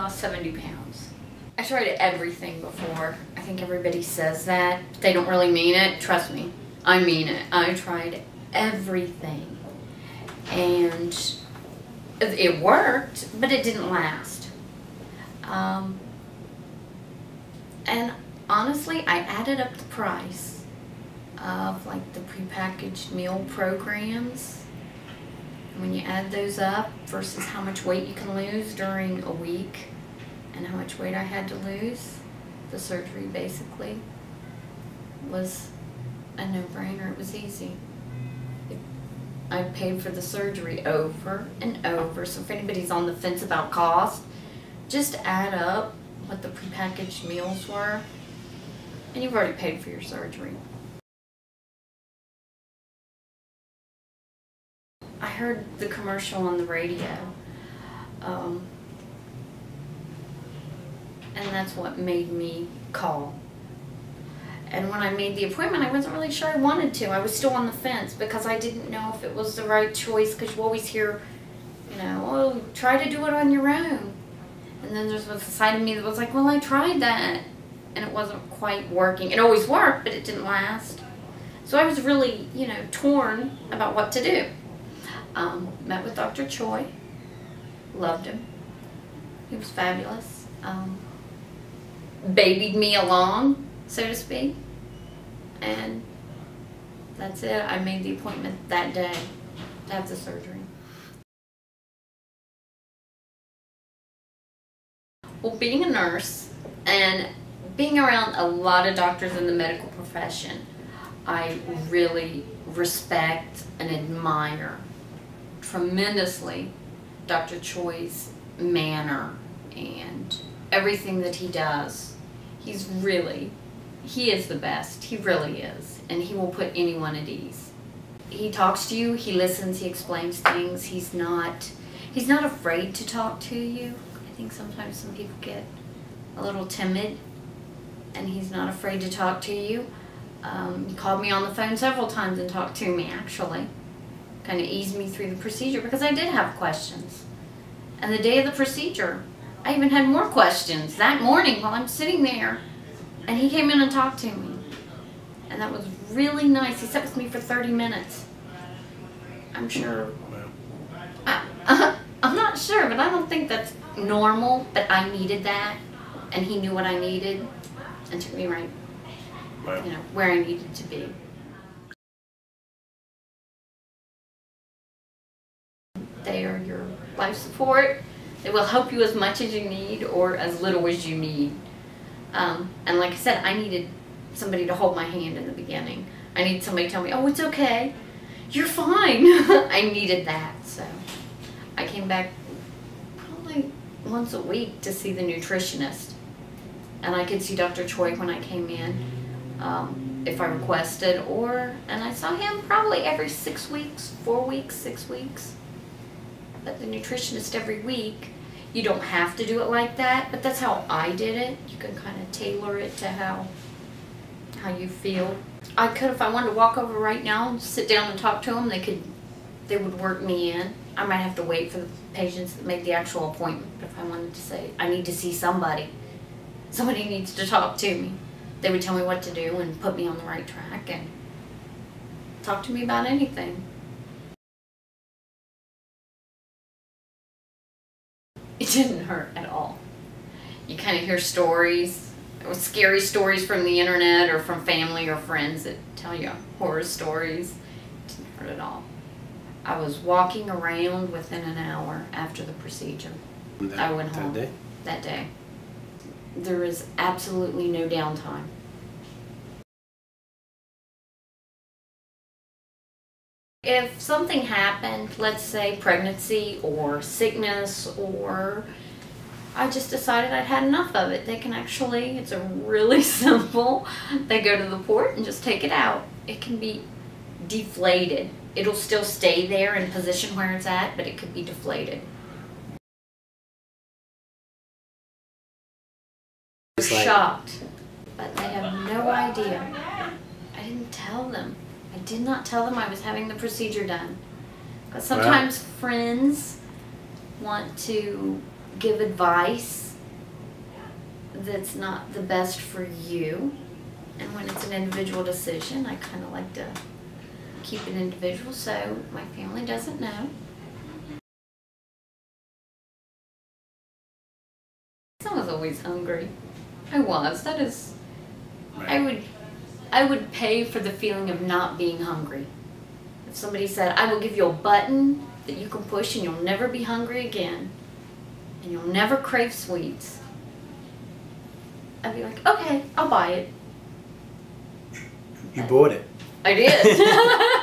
lost 70 pounds. I tried everything before. I think everybody says that, but they don't really mean it. Trust me, I mean it. I tried everything. And it worked, but it didn't last. And honestly, I added up the price of like the prepackaged meal programs. And when you add those up versus how much weight you can lose during a week and how much weight I had to lose, the surgery basically was a no-brainer. It was easy. I paid for the surgery over and over. So if anybody's on the fence about cost, just add up what the prepackaged meals were, and you've already paid for your surgery. I heard the commercial on the radio, and that's what made me call. And when I made the appointment, I wasn't really sure I wanted to. I was still on the fence because I didn't know if it was the right choice, because you always hear, you know, oh, try to do it on your own. And then there was a side of me that was like, well, I tried that, and it wasn't quite working. It always worked, but it didn't last. So I was really, you know, torn about what to do. Met with Dr. Choi. Loved him. He was fabulous. Babied me along, so to speak. And that's it. I made the appointment that day to have the surgery. Well, being a nurse and being around a lot of doctors in the medical profession, I really respect and admire tremendously Dr. Choi's manner and everything that he does. He is the best. He really is. And he will put anyone at ease. He talks to you, he listens, he explains things. He's not afraid to talk to you. I think sometimes some people get a little timid, and he's not afraid to talk to you. He called me on the phone several times and talked to me, actually. Kind of eased me through the procedure because I did have questions. And the day of the procedure, I even had more questions that morning while I'm sitting there. And he came in and talked to me. And that was really nice. He sat with me for 30 minutes. I'm sure. I'm not sure, but I don't think that's normal. But I needed that. And he knew what I needed and took me right, you know, where I needed to be. They are your life support. They will help you as much as you need or as little as you need. And like I said, I needed somebody to hold my hand in the beginning. I needed somebody to tell me, oh, it's okay. You're fine. I needed that. So I came back probably once a week to see the nutritionist. And I could see Dr. Choi when I came in, if I requested, and I saw him probably every 6 weeks, 4 weeks, 6 weeks. But the nutritionist every week. You don't have to do it like that, but that's how I did it. You can kind of tailor it to how you feel. I could, if I wanted to walk over right now and sit down and talk to them, they would work me in. I might have to wait for the patients that made the actual appointment. But if I wanted to say, I need to see somebody needs to talk to me, they would tell me what to do and put me on the right track and talk to me about anything. It didn't hurt at all. You kind of hear stories, or scary stories from the internet or from family or friends that tell you horror stories. It didn't hurt at all. I was walking around within an hour after the procedure. I went home that day. There is absolutely no downtime. If something happened, let's say pregnancy or sickness, or I just decided I'd had enough of it, they can actually, it's a really simple, they go to the port and just take it out. It can be deflated. It'll still stay there in position where it's at, but it could be deflated. They're shocked, but they have no idea. I didn't tell them. I did not tell them I was having the procedure done. But sometimes friends want to give advice that's not the best for you. And when it's an individual decision, I kind of like to keep it individual so my family doesn't know. I was always hungry. I was. That is, Right. I would pay for the feeling of not being hungry. If somebody said, I will give you a button that you can push and you'll never be hungry again, and you'll never crave sweets, I'd be like, okay, I'll buy it. You bought it. I did.